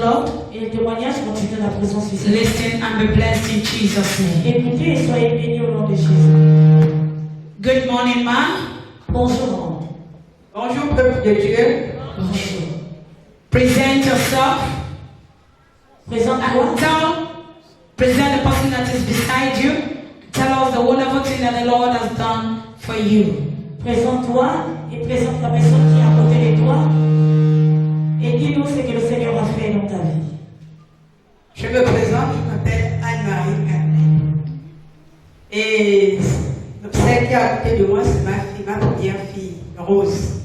l'ordre et le témoignage continue de la présence ici. Listen and be blessed in Jesus' name. Écoutez et soyez bénis au nom de Jésus. Good morning, ma. Bonjour, maman. Bonjour, peuple de Dieu. Bonjour. Present yourself. Présente-toi. Present the person that is beside you. Tell us the wonderful thing that the Lord has done for you. Présente-toi et présente la personne qui est à côté de toi. Et dis-nous ce que le Seigneur a fait dans ta vie. Je me présente, je m'appelle Anne-Marie Carnet. Et celle qui est à côté de moi, c'est ma première fille, Rose.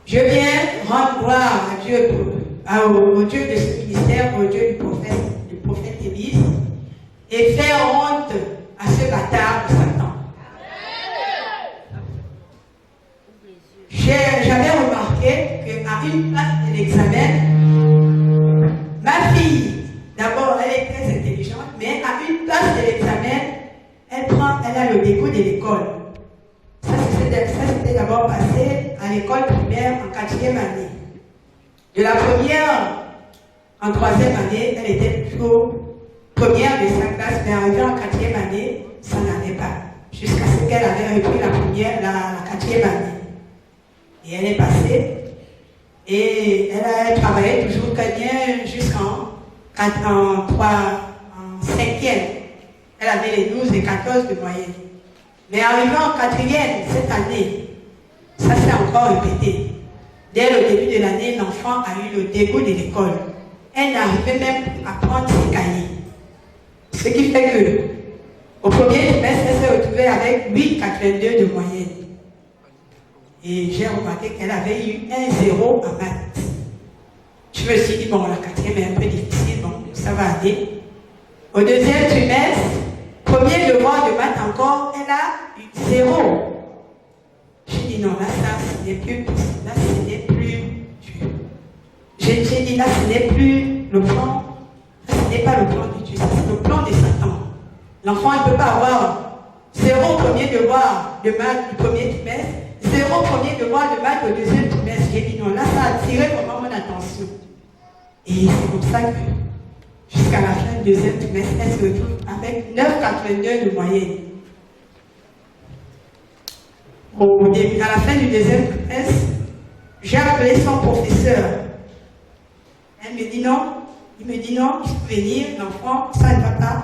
Je viens rendre gloire à Dieu, au Dieu de ce ministère, au Dieu du prophète Élise, et faire honte à ce bâtard de Satan. J'avais remarqué qu'à une place de l'examen, ma fille, d'abord, elle est très intelligente, mais à une place de l'examen, elle a le dégoût de l'école. Ça s'était d'abord passé à l'école primaire en 4e année. De la première en 3e année, elle était toujours première de sa classe, mais arrivée en 4e année, ça n'allait pas. Jusqu'à ce qu'elle avait repris la 4e année. Et elle est passée, et elle a travaillé toujours très bien jusqu'en 5e. Elle avait les 12 et 14 de moyenne. Mais arrivant en 4e cette année, ça s'est encore répété. Dès le début de l'année, l'enfant a eu le dégoût de l'école. Elle n'arrivait même plus à prendre ses cahiers. Ce qui fait que, au premier trimestre, elle s'est retrouvée avec 8,82 de moyenne. Et j'ai remarqué qu'elle avait eu un 0 en maths. Je me suis dit, bon, la 4e est un peu difficile, bon, ça va aller. Au deuxième trimestre, premier devoir de maths encore, elle a eu 0. J'ai dit, non, là, ça, ce n'est plus possible. Là, ce n'est plus Dieu. J'ai dit, là, ce n'est plus le plan. Là, ce n'est pas le plan de Dieu, c'est le plan de Satan. L'enfant, il ne peut pas avoir 0 premier devoir de maths du premier trimestre, 0 premier devoir de maths au deuxième trimestre. J'ai dit non, là ça a attiré vraiment mon attention. Et c'est comme ça que jusqu'à la fin du deuxième trimestre, elle se retrouve avec 9,82 de moyenne. À la fin du deuxième trimestre, j'ai appelé son professeur. Elle me dit non, il me dit non, il faut venir, l'enfant, ça ne va pas.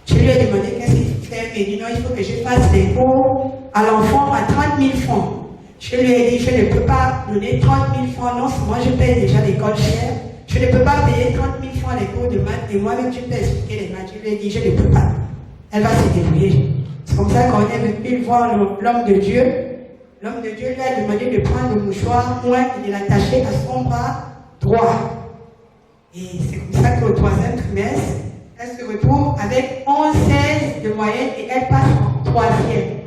Je lui ai demandé qu'est-ce qu'il faut faire. Il me dit non, il faut que je fasse des cours à l'enfant à 30 000 francs. Je lui ai dit, je ne peux pas donner 30 000 francs. Non, moi je paye déjà l'école chère. Je ne peux pas payer 30 000 francs les cours de maths. Et moi-même, je peux expliquer les maths. Je lui ai dit, je ne peux pas. Elle va se débrouiller. C'est comme ça qu'on est venu voir l'homme de Dieu. L'homme de Dieu lui a demandé de prendre le mouchoir moins et de l'attacher à son bras droit. Et c'est comme ça qu'au 3e trimestre, elle se retrouve avec 11,16 de moyenne et elle passe en 3e.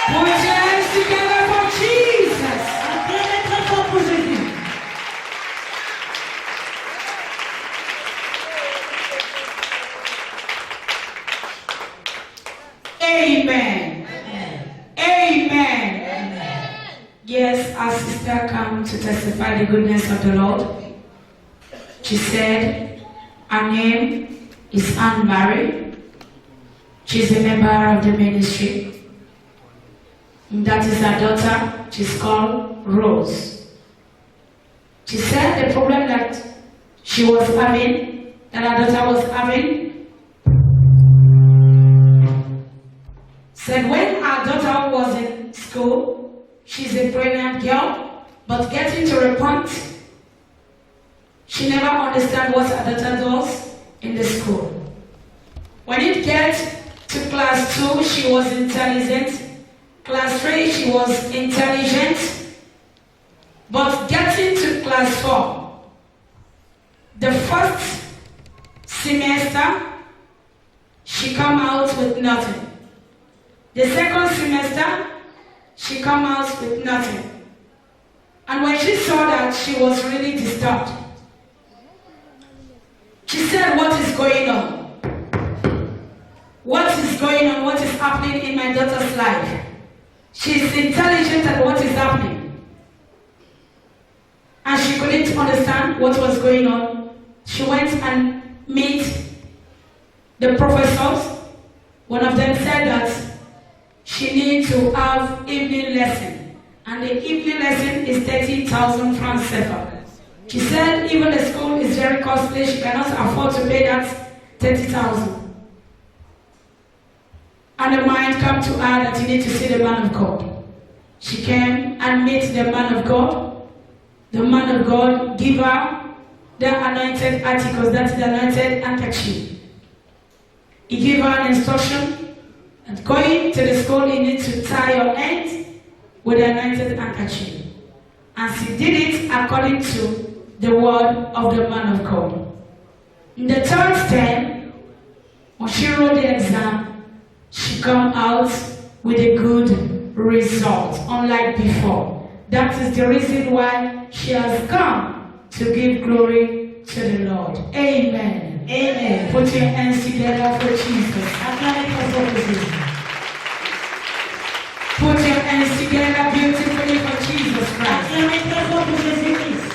Put your hands together for Jesus. Acclamez très fort pour Jésus. Amen. Amen. Yes, our sister came to testify the goodness of the Lord. She said, her name is Anne-Marie. She's a member of the ministry. That is her daughter. She's called Rose. She said the problem that she was having, that her daughter was having, said when her daughter was in school, she's a brilliant girl, but getting to a point, she never understand what her daughter does in the school. When it gets to class 2, she was intelligent. Class 3, she was intelligent. But getting to class 4, the first semester, she come out with nothing. The second semester, she come out with nothing. And when she saw that, she was really disturbed. She said, what is going on? What is going on? What is happening in my daughter's life? She is intelligent at what is happening. And she couldn't understand what was going on she went and met the professors. One of them said that she needs to have evening lesson, and the evening lesson is 30,000 francs CFA. She said even the school is very costly, she cannot afford to pay that 30,000. And the mind came to her that you need to see the man of God. She came and met the man of God. The man of God gave her the anointed articles, that's the anointed handkerchief. He gave her an instruction that going to the school, you need to tie your hands with the anointed handkerchief. And she did it according to the word of the man of God. In the third term, when she wrote the exam, she came out with a good result, unlike before. That is the reason why she has come to give glory to the Lord. Amen. Amen. Put your hands together for Jesus. Acclamez très fort pour Jésus. Put your hands together beautifully for Jesus Christ. Acclamez très fort pour Jésus-Christ.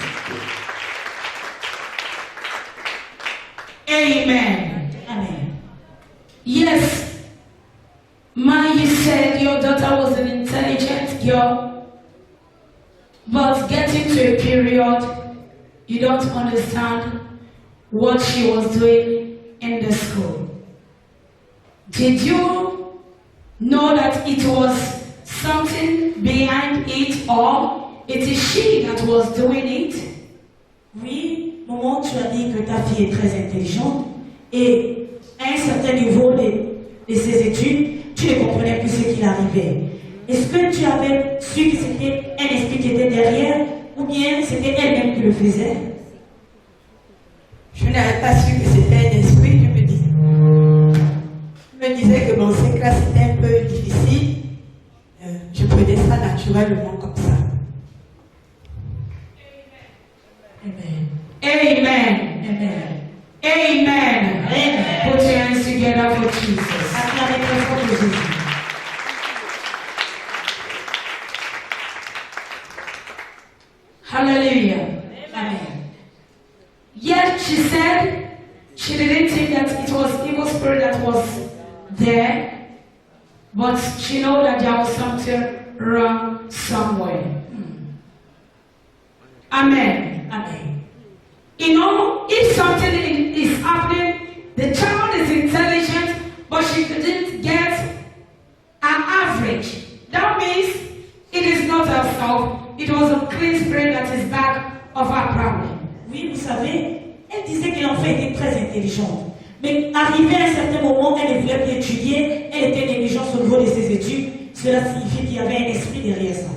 Amen. Amen. Yes, Ma, you said your daughter was an intelligent girl, but getting to a period, you don't understand what she was doing in the school. Did you know that it was something behind it, or it is she that was doing it? Oui, maman, tu as dit que ta fille est très intelligente et à un certain niveau de ses études, tu ne comprenais plus ce qui arrivait. Est-ce que tu avais su que c'était un esprit qui était derrière ou bien c'était elle-même qui le faisait? Je n'avais pas su que c'était un esprit, je me disais que bon, ces classes étaient un peu difficiles. Je prenais ça naturellement comme ça. Amen. Amen. Amen. Amen. Amen. Put your hands together for Jesus. Acclamez très fort pour Jésus. Hallelujah. Amen. Yet she said she didn't think that it was evil spirit that was there, but she know that there was something wrong somewhere. Amen. Amen. You know, if something is happening, the child is intelligent, but she didn't get an average. That means it is not herself. It was a clean spirit that is back of her problem. Oui, vous savez, elle disait que l'enfant était très intelligente. Mais arrivé à un certain moment, elle ne voulait plus étudier, elle était négligente au niveau de ses études. Cela signifie qu'il y avait un esprit derrière ça.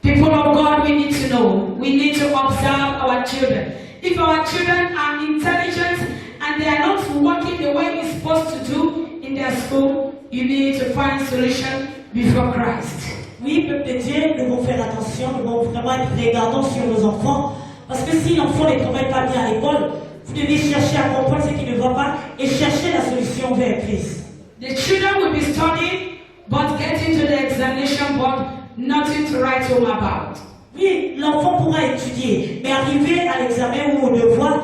People of God, we need to know. We need to observe our children. If our children are intelligent and they are not working the way we're supposed to do in their school, you need to find solution before Christ. Oui, peuple de Dieu, nous devons faire attention, nous devons vraiment être regardants sur nos enfants. Parce que si l'enfant ne travaille pas bien à l'école, vous devez chercher à comprendre ce qui ne va pas et chercher la solution vers Christ. The children will be studying, but getting to the examination board, nothing to write home about. Oui, l'enfant pourra étudier, mais arriver à l'examen ou au devoir,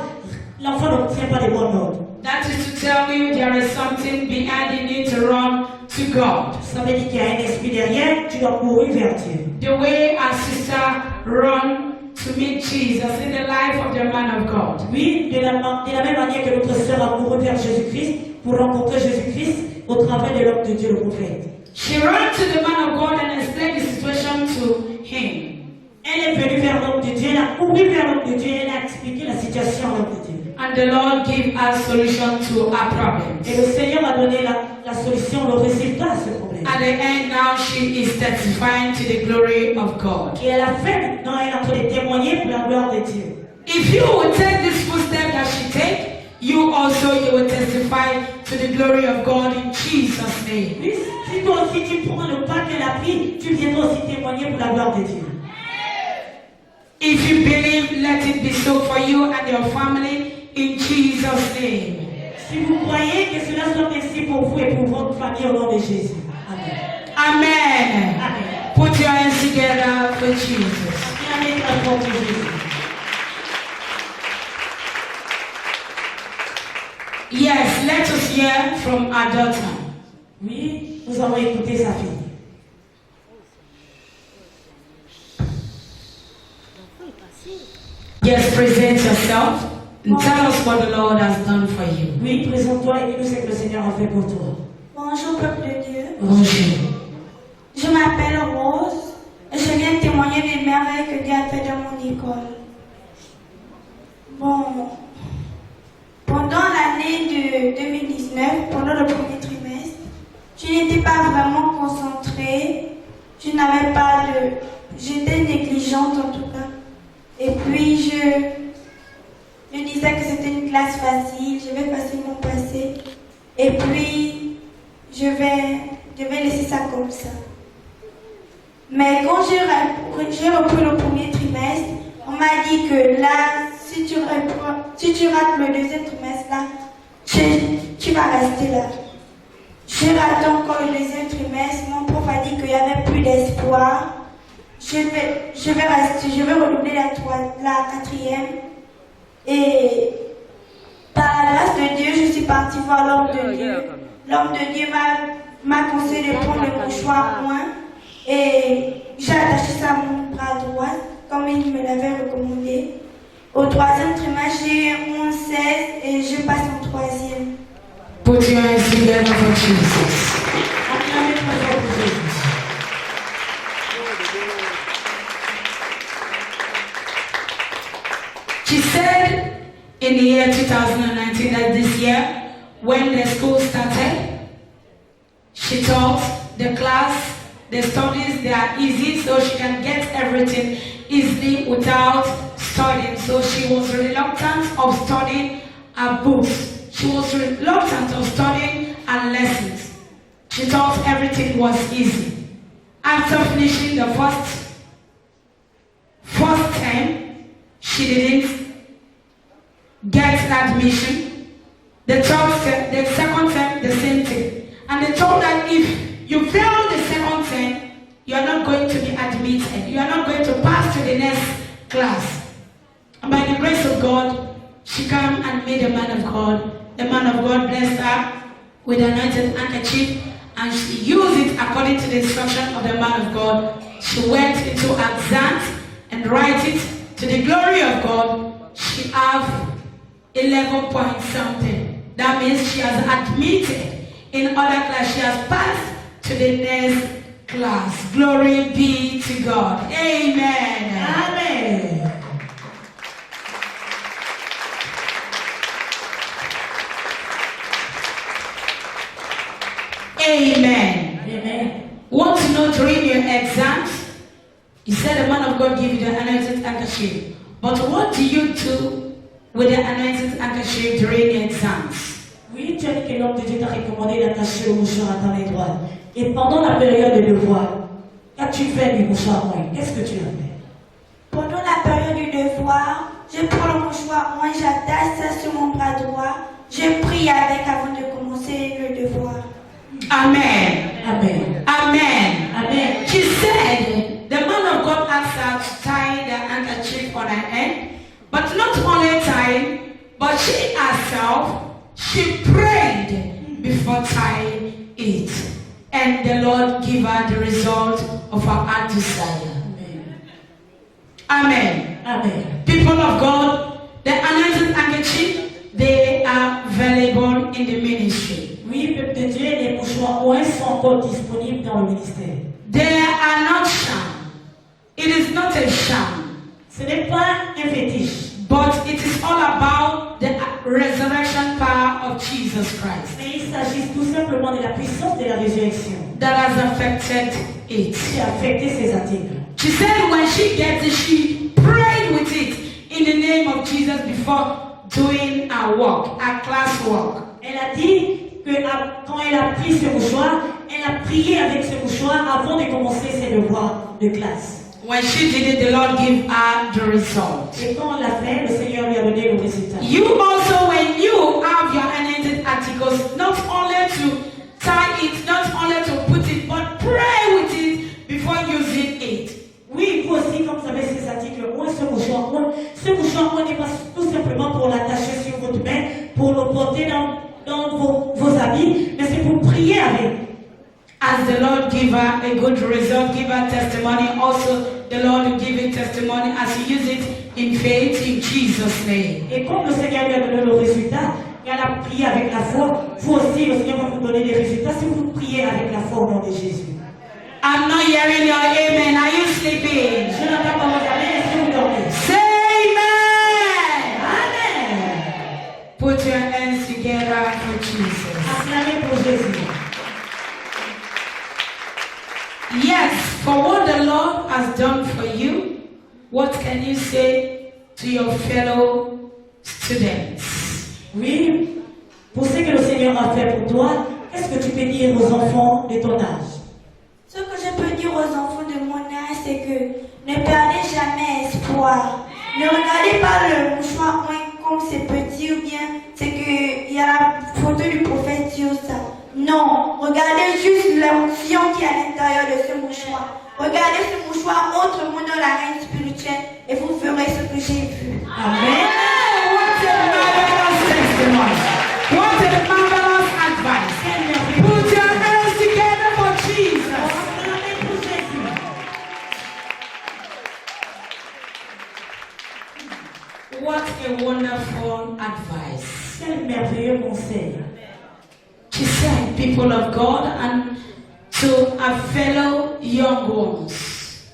l'enfant n'obtient pas les bonnes notes. That is to tell you there is something behind you need to run to God. Ça veut dire qu'il y a un esprit derrière, tu dois courir vers Dieu. The way our sister run to meet Jesus in the life of the man of God. Oui, de la même manière que notre sœur a couru vers Jésus-Christ pour rencontrer Jésus-Christ au travers de l'homme de Dieu, le prophète. She ran to the man of God and explained the situation to him. Elle est venue vers l'homme de Dieu, elle a couru vers l'homme de Dieu, elle a expliqué la situation à l'homme de Dieu. And the Lord gave us solution to our problems. Et le Seigneur a donné la solution, le résultat à ce problème. At the end now she is testifying to the glory of God. Et à la fin, maintenant, elle est en train de témoigner pour la gloire de Dieu. If you will take this footstep that she take, you will testify to the glory of God in Jesus' name. Oui, si toi aussi tu prends le pas qu'elle a pris, tu viendras aussi témoigner pour la gloire de Dieu. If you believe, let it be so for you and your family in Jesus' name. Si vous croyez que cela soit ainsi pour vous et pour votre famille au nom de Jésus. Amen. Amen. Amen. Put your hands together for Jesus. Acclamez très fort pour Jésus. Yes, let us hear from our daughter. Oui, nous allons écouter sa fille. Yes, present yourself and tell us what the Lord has done for you. Oui, présente-toi et dis-nous ce que le Seigneur a fait pour toi. Bonjour peuple de Dieu, Bonjour. je m'appelle Rose et je viens témoigner des merveilles que Dieu a fait dans mon école. Bon, pendant l'année de 2019, pendant le premier trimestre, je n'étais pas vraiment concentrée, je n'avais pas de... J'étais négligente en tout cas. Et puis je disais que c'était une classe facile, je vais facilement passer. Et puis je vais laisser ça comme ça. Mais quand j'ai repris le premier trimestre, on m'a dit que là, si tu rates le deuxième trimestre, là, tu vas rester là. J'ai raté encore le deuxième trimestre, mon prof a dit qu'il n'y avait plus d'espoir. Je vais redoubler la quatrième. Et par la grâce de Dieu, je suis partie voir l'homme de Dieu. L'homme de Dieu m'a conseillé de prendre le mouchoir moins. Et j'ai attaché ça à mon bras droit, comme il me l'avait recommandé. Au troisième trimestre, j'ai eu 11-16 et je passe en troisième. Put your hands together for Jesus. Acclamez très fort pour Jésus. She said in the year 2019 that this year, when the school started, she taught the class, the studies, they are easy, so she can get everything easily without studying. So she was reluctant of studying her books. She was reluctant of studying her lessons. She thought everything was easy. After finishing the first term, she didn't get admission. The second term, the same thing. And they told her if you fail the second term, you are not going to be admitted. You are not going to pass to the next class. And by the grace of God, she came and met a man of God. The man of God blessed her with an anointed handkerchief, and she used it according to the instruction of the man of God. She went into exams and write it to the glory of God. She have 11 point something. That means she has admitted in other class. She has passed to the next class. Glory be to God. Amen. Amen. Amen. Amen. Want to know during your exams? He said the man of God gave you the anointed handkerchief. But what do you do with the anointed handkerchief during your exams? Oui, tu as dit que l'homme de Dieu t'a recommandé d'attacher le mouchoir à ta main droite. Et pendant la période de devoir, qu'as-tu fait du mouchoir moins? Qu'est-ce que tu as fait? Pendant la période du devoir, je prends le mouchoir moins, j'attache ça sur mon bras droit. Je prie avec avant de commencer le devoir. Amen. Amen. Amen. Amen. She said the man of God asked her to tie the handkerchief on her head, but not only tying, but she herself, she prayed before tying it. And the Lord gave her the result of her heart desire. Amen. Amen. People of God, the anointed handkerchief, they are available in the ministry. Oui, peuple de Dieu, les mouchoirs moins sont encore disponibles dans le ministère. They are not sham. It is not a sham. Ce n'est pas un fétiche, But it is all about the resurrection power of Jesus Christ mais il s'agit tout simplement de la puissance de la résurrection that has affected it. qui a affecté ces articles. She said when she gets it, she prayed with it in the name of Jesus before doing her work, her class work. Elle a dit que quand elle a pris ce mouchoir, elle a prié avec ce mouchoir avant de commencer ses devoirs de classe. When she did it, the Lord gave her the result. Et quand on l'a fait, le Seigneur lui a donné le résultat. You also, when you have your anointed articles, not only to tie it, not only to put it, but pray with it before using it. Oui, vous aussi, comme vous avez ces articles, ce mouchoir n'est pas tout simplement pour l'attacher sur votre main, pour le porter porter dans vos habits, mais c'est pour prier avec. As the Lord give her a good result, give her testimony, also the Lord will give you testimony as you use it in faith in Jesus' name. Et comme le Seigneur lui a donné le résultat, et elle a prié avec la foi, vous aussi, le Seigneur va vous donner des résultats si vous priez avec la foi au nom de Jésus. I'm not hearing your amen. Are you sleeping? Je n'entends pas vos amis, est-ce que vous dormez? Say amen. Amen. Put your hands together for Jesus. Acclamez pour Jésus. Yes, for what the Lord has done for you, what can you say to your fellow students? Oui, pour ce que le Seigneur a fait pour toi, qu'est-ce que tu peux dire aux enfants de ton âge? Ce que je peux dire aux enfants de mon âge, c'est que ne perdez jamais espoir. Ne regardez pas le mouchoir comme c'est petit ou bien c'est qu'il y a la photo du prophète sur ça. Non, regardez juste l'onction qui est à l'intérieur de ce mouchoir. Regardez ce mouchoir autrement dans la reine spirituelle et vous verrez ce que j'ai vu. Amen. What a marvelous testimony. What a marvelous advice. Put your hands together for Jesus. Acclamez pour Jésus. What a wonderful advice. Quel merveilleux conseil. She said, people of God, and to our fellow young ones,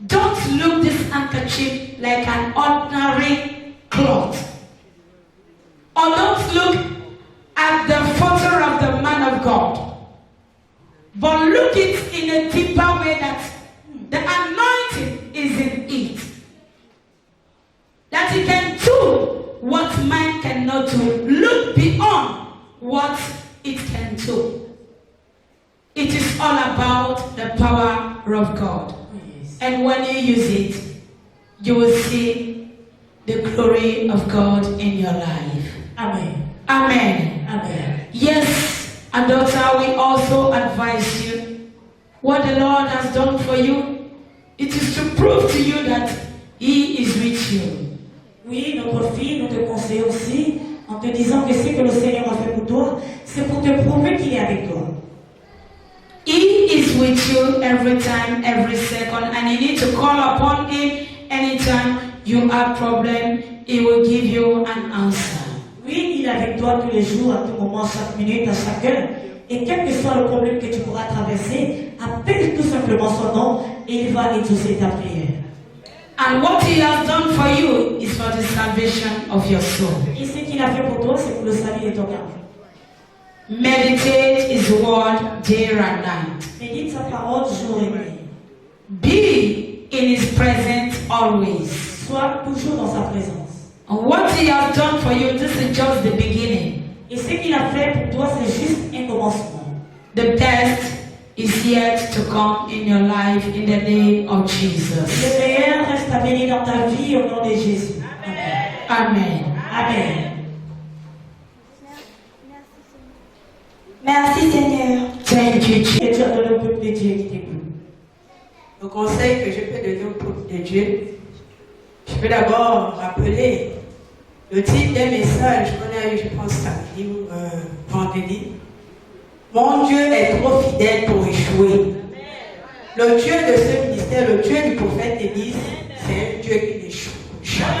don't look this handkerchief like an ordinary cloth. Or don't look at the photo of the man of God. But look it in a deeper way that the anointing is in it. That he can do what man cannot do. Look beyond what it can do. It is all about the power of God. Yes. And when you use it, you will see the glory of God in your life. Amen. Amen. Amen. Yes, and daughter, we also advise you what the Lord has done for you. It is to prove to you that He is with you. Oui, notre fille, nous te conseillons aussi en te disant que ce que le Seigneur a fait pour toi, c'est pour te prouver qu'il est avec toi. He is with you every time, every second, and you need to call upon Him anytime you have problem. He will give you an answer. Oui, il est avec toi tous les jours, à tout moment, chaque minute, à chaque heure. Et quel que soit le problème que tu pourras traverser, appelle tout simplement son nom et il va exaucer ta prière. And what He has done for you is for the salvation of your soul. Et ce qu'il a fait pour toi, c'est pour le salut de ton âme. Meditate His word day and night. Médite sa parole jour et nuit. Be in His presence always. Sois toujours dans sa présence. And what He has done for you, this is just the beginning. Et ce qu'il a fait pour toi, c'est juste un commencement. The best is yet to come in your life in the name of Jesus. Le meilleur reste à venir dans ta vie au nom de Jésus. Amen. Amen. Amen. Merci Seigneur. Thank you, Jesus. Et tu as donné au peuple de Dieu qui t'écoute. Le conseil que je peux donner au peuple de Dieu, je peux d'abord rappeler le titre d'un message qu'on a eu, je pense, samedi ou vendredi. Mon Dieu est trop fidèle pour échouer. Le Dieu de ce ministère, le Dieu du prophète Élise, c'est un Dieu qui n'échoue jamais.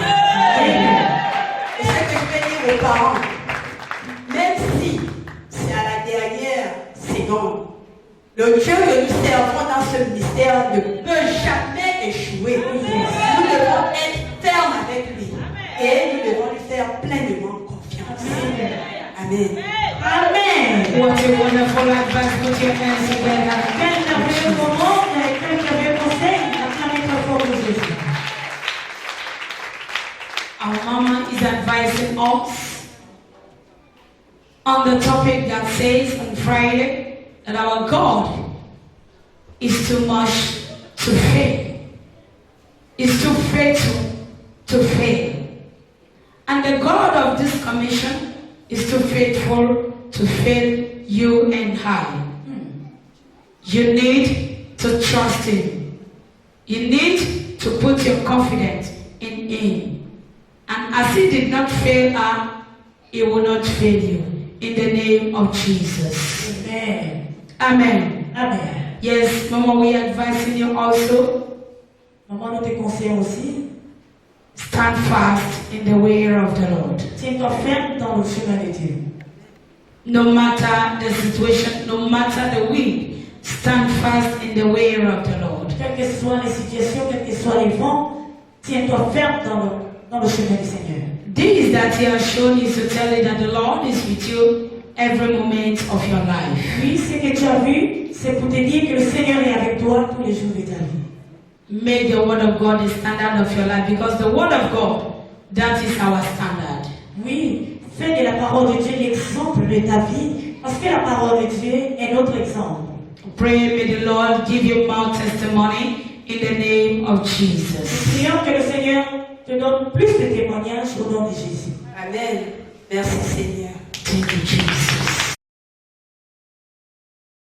Et ce que je peux dire aux parents, même si c'est à la dernière seconde, le Dieu que nous servons dans ce ministère ne peut jamais échouer. Nous devons être fermes avec lui et nous devons lui faire pleinement confiance. Amen. Amen. What a wonderful advice. Put your hands together. Quel merveilleux moment et quel merveilleux conseil. Acclamez très fort pour Jésus. Our mama is advising us on the topic that says on Friday that our God is too much to fail. Is too faithful to fail. And the God of this commission is too faithful to fail you and I. You need to trust Him. You need to put your confidence in Him. And as He did not fail her He will not fail you. In the name of Jesus. Amen. Amen. Amen. Yes, Mama, we are advising you also. Maman, nous te conseillons aussi, Stand fast in the way of the Lord. tiens-toi ferme dans le chemin de Dieu. No matter the situation, no matter the wind, stand fast in the way of the Lord. Quelles que soient les situations, quels que soient les vents, tiens-toi ferme dans le chemin du Seigneur. This that He has shown is to tell you that the Lord is with you every moment of your life. Oui, ce que tu as vu, c'est pour te dire que le Seigneur est avec toi tous les jours de ta vie. Make the word of God the standard of your life, because the word of God, that is our standard. Oui, fais de la parole de Dieu l'exemple de ta vie, parce que la parole de Dieu est notre exemple. Pray, may the Lord give you more testimony in the name of Jesus. Prions que le Seigneur te donne plus de témoignages au nom de Jésus. Amen. Merci Seigneur. Thank you, Jesus.